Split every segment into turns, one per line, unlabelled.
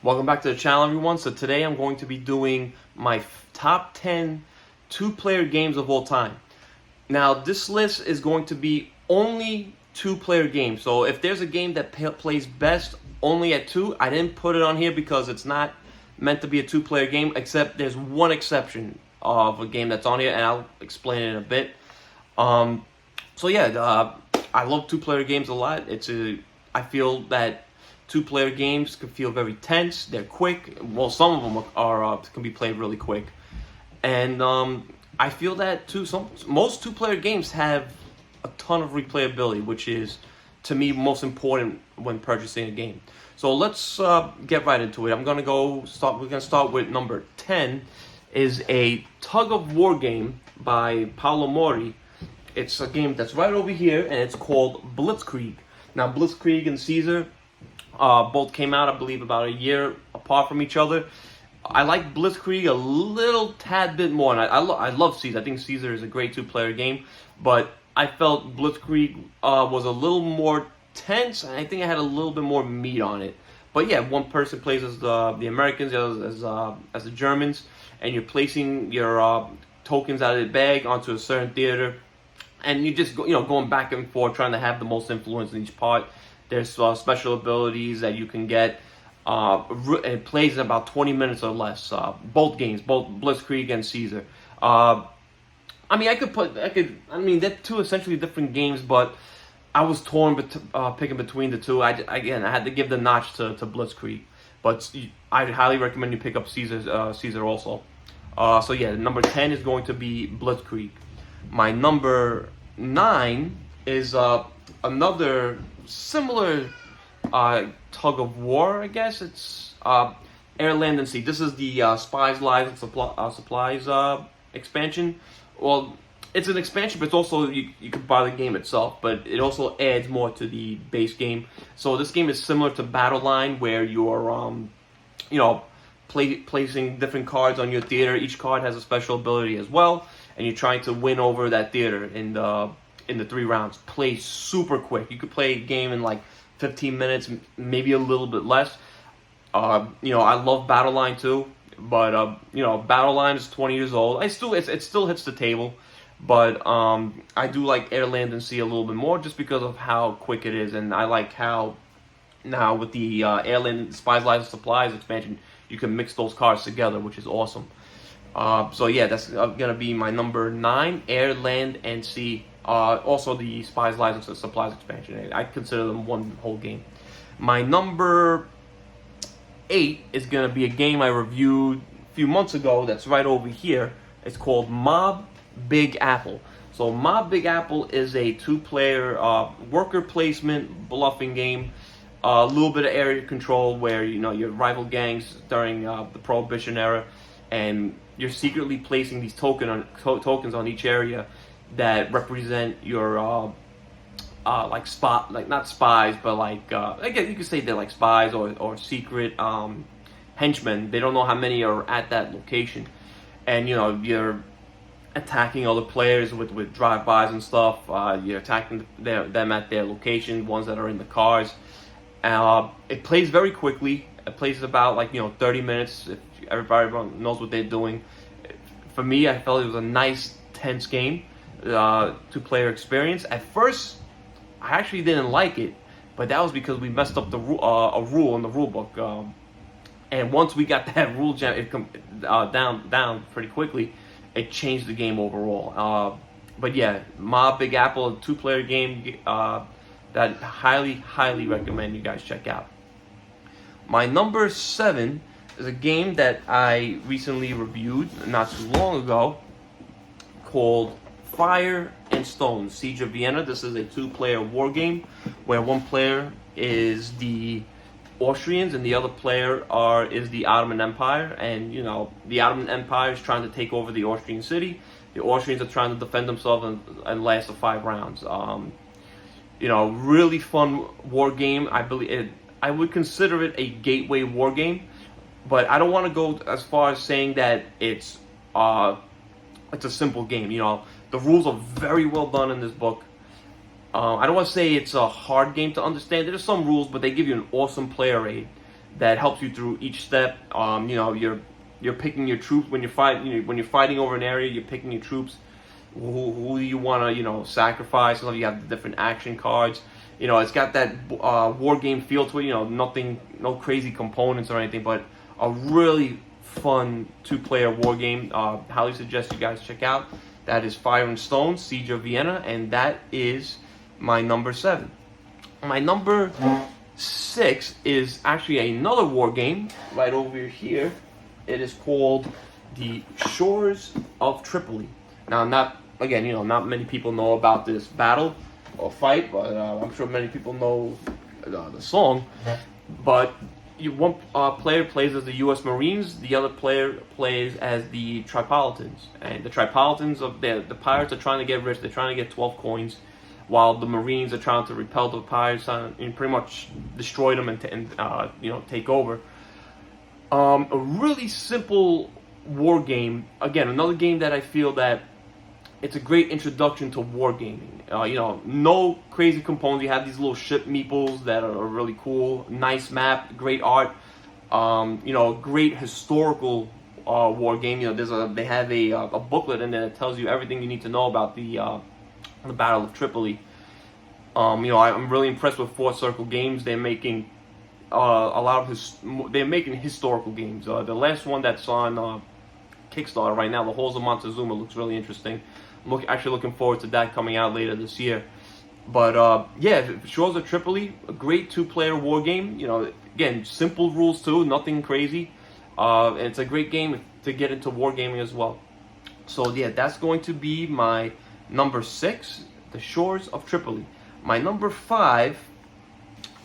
Welcome back to the channel, everyone. So today I'm going to be doing my top 10 two-player games of all time. Now this list is going to be only two-player games. So if there's a game that plays best only at two, I didn't put it on here because it's not meant to be a two-player game, except there's one exception of a game that's on here, and I'll explain it in a bit. I love two-player games a lot. I feel that two-player games can feel very tense. They're quick. Well, some of them can be played really quick, and I feel that most two-player games have a ton of replayability, which is, to me, most important when purchasing a game. So let's get right into it. We're gonna start with number 10. Is a tug-of-war game by Paolo Mori. It's a game that's right over here, and it's called Blitzkrieg. Now, Blitzkrieg and Caesar both came out, I believe, about a year apart from each other. I like Blitzkrieg a little tad bit more, and I love Caesar. I think Caesar is a great two-player game, but I felt Blitzkrieg was a little more tense, and I think it had a little bit more meat on it. But yeah, one person plays as the Americans, the other as the Germans, and you're placing your tokens out of the bag onto a certain theater, and you just going back and forth trying to have the most influence in each part. There's special abilities that you can get. It plays in about 20 minutes or less. Both games, both Blitzkrieg and Caesar. They're two essentially different games, but I was torn picking between the two. I had to give the notch to Blitzkrieg, but I highly recommend you pick up Caesar also. Number 10 is going to be Blitzkrieg. My number 9 is another similar tug of war, I guess. It's Airlandancy. This is the Spies, Lies, and Supplies expansion. Well, it's an expansion, but it's also you could buy the game itself, but it also adds more to the base game. So this game is similar to Battle Line, where you're placing different cards on your theater. Each card has a special ability as well, and you're trying to win over that theater in the 3 rounds. Play super quick. You could play a game in like 15 minutes, maybe a little bit less. I love Battle Line too, but Battle Line is 20 years old. It still hits the table, but I do like Airlandancy a little bit more just because of how quick it is, and I like how now with the Spies, Lies, and Supplies expansion, you can mix those cards together, which is awesome. That's gonna be my number 9, Air, Land, and Sea. Also the Spies, Lies, and Supplies expansion. I consider them one whole game. My number 8 is gonna be a game I reviewed a few months ago. That's right over here. It's called Mob Big Apple. So Mob Big Apple is a 2-player worker placement bluffing game. A little bit of area control where your rival gangs during the Prohibition era, and you're secretly placing these tokens on each area that represent your not spies, but I guess you could say they're like spies or secret henchmen. They don't know how many are at that location, and you're attacking other players with drive-bys and stuff. You're attacking them at their location, ones that are in the cars. It plays very quickly. It plays about 30 minutes if everybody knows what they're doing. For me, I felt it was a nice, tense game, 2-player experience. At first, I actually didn't like it, but that was because we messed up a rule in the rule book. And once we got that rule jam down pretty quickly, it changed the game overall. Mob Big Apple, a 2-player game that highly recommend you guys check out. My number 7 is a game that I recently reviewed not too long ago called Fire and Stone, Siege of Vienna. This is a 2-player war game where one player is the Austrians and the other player is the Ottoman Empire. And the Ottoman Empire is trying to take over the Austrian city. The Austrians are trying to defend themselves and last 5 rounds. Really fun war game. I would consider it a gateway war game, but I don't want to go as far as saying that it's a simple game. The rules are very well done in this book. I don't want to say it's a hard game to understand. There's some rules, but they give you an awesome player aid that helps you through each step. You're picking your troops when when you're fighting over an area. You're picking your troops. Who do you want to sacrifice? So you have the different action cards. It's got that war game feel to it. Nothing, no crazy components or anything, but a really fun 2-player war game. Highly suggest you guys check out. That is Fire and Stone, Siege of Vienna, and that is my number 7. My number 6 is actually another war game right over here. It is called the Shores of Tripoli. Now, not many people know about this battle or fight, but I'm sure many people know the song. But one player plays as the U.S. Marines, the other player plays as the Tripolitans. And the Tripolitans, the pirates are trying to get rich. They're trying to get 12 coins, while the Marines are trying to repel the pirates and pretty much destroy them and take over. A really simple war game. Again, another game that I feel that it's a great introduction to wargaming. No crazy components. You have these little ship meeples that are really cool. Nice map, great art. Great historical war game. They have a booklet in there that tells you everything you need to know about the Battle of Tripoli. I'm really impressed with Fourth Circle Games. They're making they're making historical games. The last one that's on Kickstarter right now, The Halls of Montezuma, looks really interesting. I'm actually looking forward to that coming out later this year. But Shores of Tripoli, a great 2-player war game. Again, simple rules too, nothing crazy. And it's a great game to get into wargaming as well. So yeah, that's going to be my number 6, The Shores of Tripoli. My number 5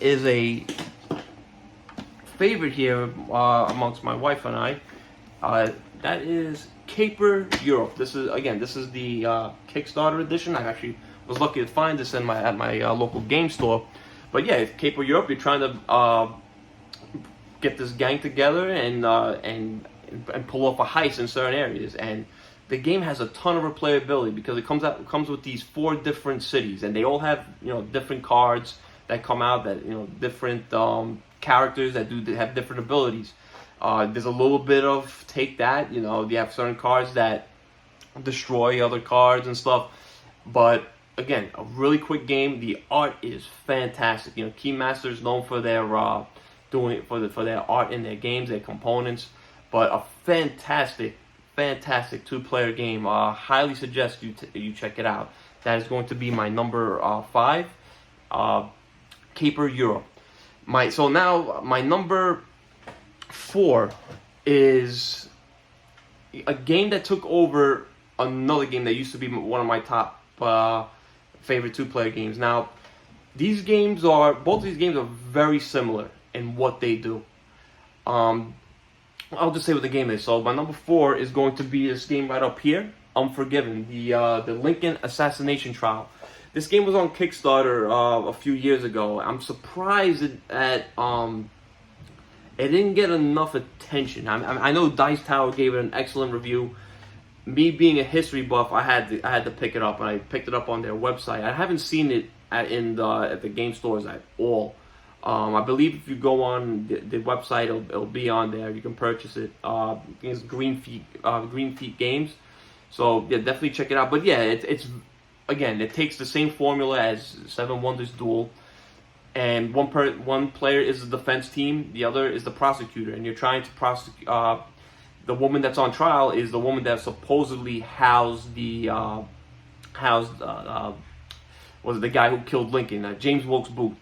is a favorite here amongst my wife and I. That is Caper Europe. This is the Kickstarter edition. I actually was lucky to find this at my local game store. But yeah, Caper Europe. You're trying to get this gang together and pull off a heist in certain areas. And the game has a ton of replayability because it comes with these 4 different cities, and they all have different cards that come out that different characters that have different abilities. There's a little bit of take that, you have certain cards that destroy other cards and stuff. But again, a really quick game. The art is fantastic. Keymaster is known for their for their art in their games, their components. But a fantastic 2-player game. Highly suggest you check it out. That is going to be my number 5, Caper Europe. My number 4 is a game that took over another game that used to be one of my top favorite 2-player games. Now, both of these games are very similar in what they do. I'll just say what the game is. So my number 4 is going to be this game right up here, Unforgiven, the Lincoln Assassination Trial. This game was on Kickstarter a few years ago. I'm surprised that it didn't get enough attention. I know Dice Tower gave it an excellent review. Me being a history buff, I had to pick it up, and I picked it up on their website. I haven't seen it at the game stores at all. I believe if you go on the website, it'll be on there. You can purchase it. It's Green Feet Games. So yeah, definitely check it out. But yeah, it's again, it takes the same formula as Seven Wonders Duel. And one player is the defense team, the other is the prosecutor, and you're trying to prosecute. The woman that's on trial is the woman that supposedly housed the guy who killed Lincoln, James Wilkes Booth.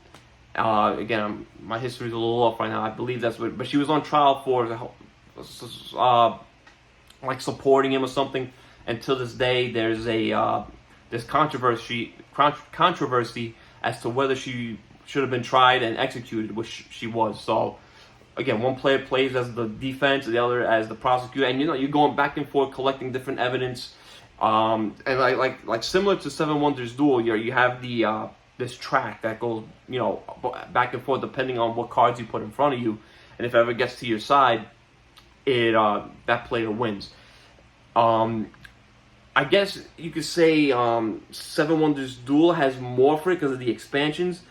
Again, my history's a little off right now. I believe that's what, but she was on trial for like supporting him or something. And to this day, there's controversy as to whether she should have been tried and executed, which she was. So again, one player plays as the defense, the other as the prosecutor, and you're going back and forth collecting different evidence. And like similar to Seven Wonders Duel, you have this track that goes back and forth depending on what cards you put in front of you, and if it ever gets to your side, that player wins. I guess you could say Seven Wonders Duel has more for it because of the expansions.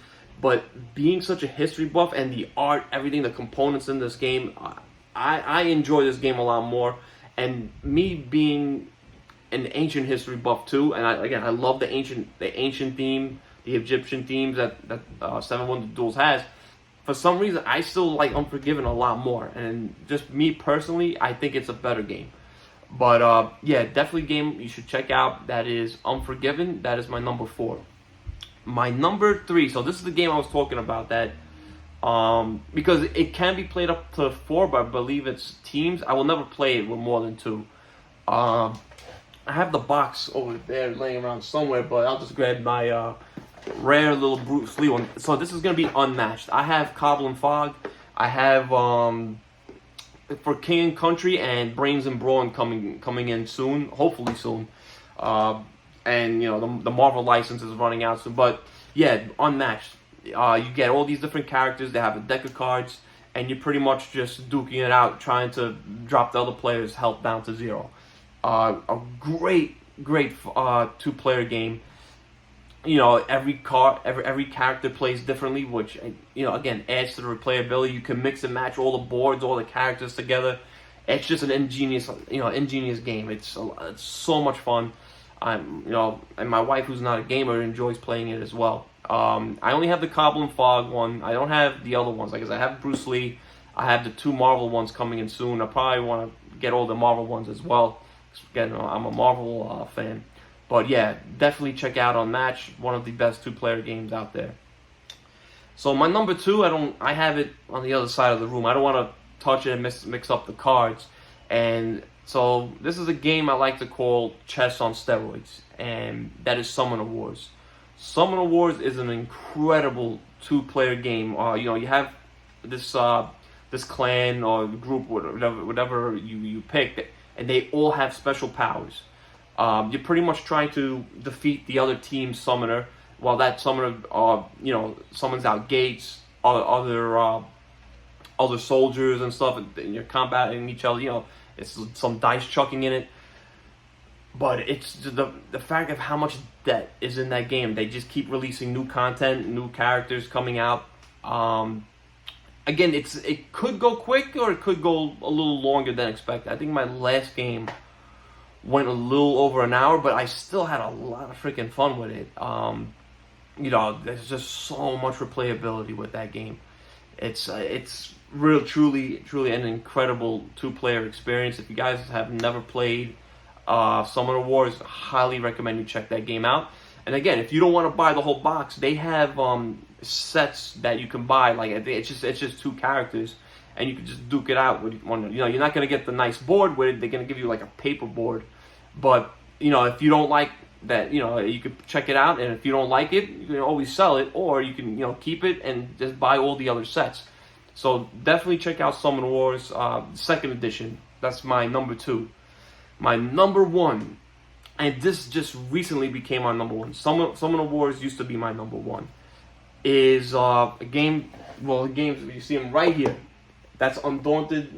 But being such a history buff and the art, everything, the components in this game, I enjoy this game a lot more. And me being an ancient history buff too, and I love the ancient theme, the Egyptian themes that Seven Wonders Duels has. For some reason, I still like Unforgiven a lot more, and just me personally, I think it's a better game. But yeah, definitely game you should check out. That is Unforgiven. That is my number 4. My number 3. So this is the game I was talking about. That because it can be played up to 4, but I believe it's teams. I will never play it with more than 2. I have the box over there laying around somewhere, but I'll just grab my rare little Bruce Lee one. So this is gonna be Unmatched. I have Cobble and Fog. I have for King and Country and Brains and Brawn coming in soon, hopefully soon. And you know the Marvel license is running out soon. But yeah, Unmatched. You get all these different characters. They have a deck of cards, and you're pretty much just duking it out, trying to drop the other player's health down to 0. A great 2-player game. You know, every character plays differently, which, you know, again, adds to the replayability. You can mix and match all the boards, all the characters together. It's just an ingenious game. It's so much fun. You know, and my wife, who's not a gamer, enjoys playing it as well. I only have the Cobble and Fog one. I don't have the other ones. Like I said, I have Bruce Lee. I have the 2 Marvel ones coming in soon. I probably want to get all the Marvel ones as well. Again, I'm a Marvel fan. But yeah, definitely check out Unmatched, one of the best 2-player games out there. So my number 2, I have it on the other side of the room. I don't want to touch it and mix up the cards. And so this is a game I like to call chess on steroids, and that is Summoner Wars. Summoner Wars is an incredible 2-player game. You know, you have this clan or group, whatever you pick, and they all have special powers. You're pretty much trying to defeat the other team's summoner, while that summoner, you know, summons out gates, other soldiers and stuff, and you're combating each other. You know, it's some dice chucking in it, but it's the fact of how much debt is in that game. They just keep releasing new content, new characters coming out. Again, it could go quick or it could go a little longer than expected. I think my last game went a little over an hour, but I still had a lot of freaking fun with it. You know, there's just so much replayability with that game. It's truly an incredible 2-player experience. If you guys have never played Summoner Wars, highly recommend you check that game out. And again, if you don't want to buy the whole box, they have sets that you can buy. Like it's just 2 characters, and you can just duke it out with one. You know, you're not gonna get the nice board with it. They're gonna give you like a paper board. But you know, if you don't like that, you know, you could check it out, and if you don't like it, you can always sell it, or you can, you know, keep it and just buy all the other sets. So definitely check out Summoner Wars 2nd edition. That's my number 2. My number 1, and this just recently became my number 1. Summoner Wars used to be my number 1. Is a game. Well, the games you see them right here. That's Undaunted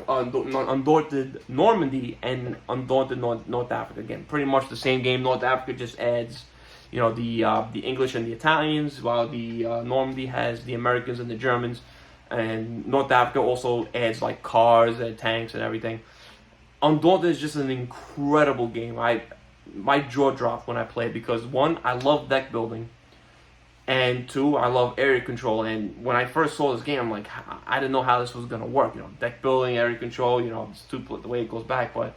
Undaunted Normandy and Undaunted North Africa. Again, pretty much the same game. North Africa just adds, you know, the English and the Italians, while the Normandy has the Americans and the Germans, and North Africa also adds like cars and tanks and everything. Undaunted is just an incredible game. My jaw dropped when I played because 1, I love deck building. And 2, I love area control. And when I first saw this game, I'm like, I didn't know how this was going to work. You know, deck building, area control, you know, it's the way it goes back. But,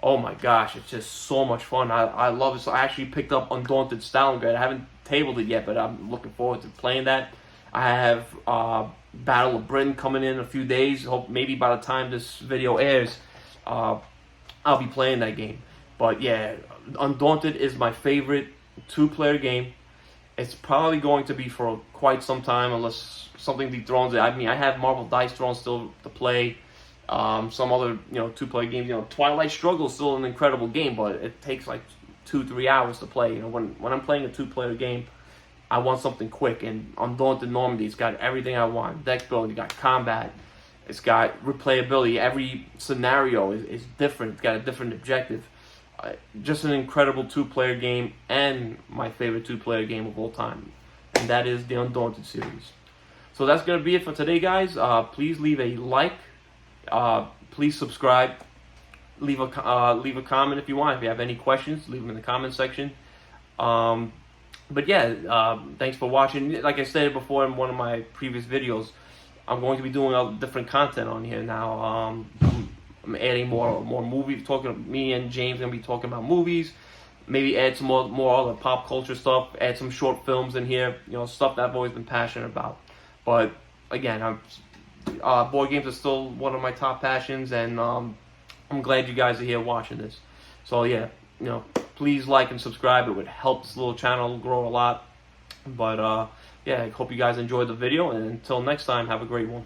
oh my gosh, it's just so much fun. I love it. So I actually picked up Undaunted Stalingrad. I haven't tabled it yet, but I'm looking forward to playing that. I have Battle of Britain coming in a few days. Hope maybe by the time this video airs, I'll be playing that game. But yeah, Undaunted is my favorite 2-player game. It's probably going to be for quite some time unless something dethrones it. I mean, I have Marvel Dice Throne still to play. Some other, you know, 2-player games. You know, Twilight Struggle is still an incredible game, but it takes like 2-3 hours to play. You know, when I'm playing a 2-player game, I want something quick. And Undaunted Normandy, it's got everything I want. Deck building, you got combat, it's got replayability. Every scenario is different. It's got a different objective. Just an incredible 2-player game, and my favorite 2-player game of all time. and that is the Undaunted series. So that's gonna be it for today, guys. Please leave a like. Please subscribe. Leave a comment if you want. If you have any questions, leave them in the comment section. But yeah, thanks for watching. Like I said before in one of my previous videos, I'm going to be doing different content on here now. I'm adding more movies. Me and James are gonna be talking about movies. Maybe add some more other pop culture stuff. Add some short films in here. You know, stuff that I've always been passionate about. But again, board games are still one of my top passions, and I'm glad you guys are here watching this. So yeah, you know, please like and subscribe. It would help this little channel grow a lot. But yeah, I hope you guys enjoyed the video, and until next time, have a great one.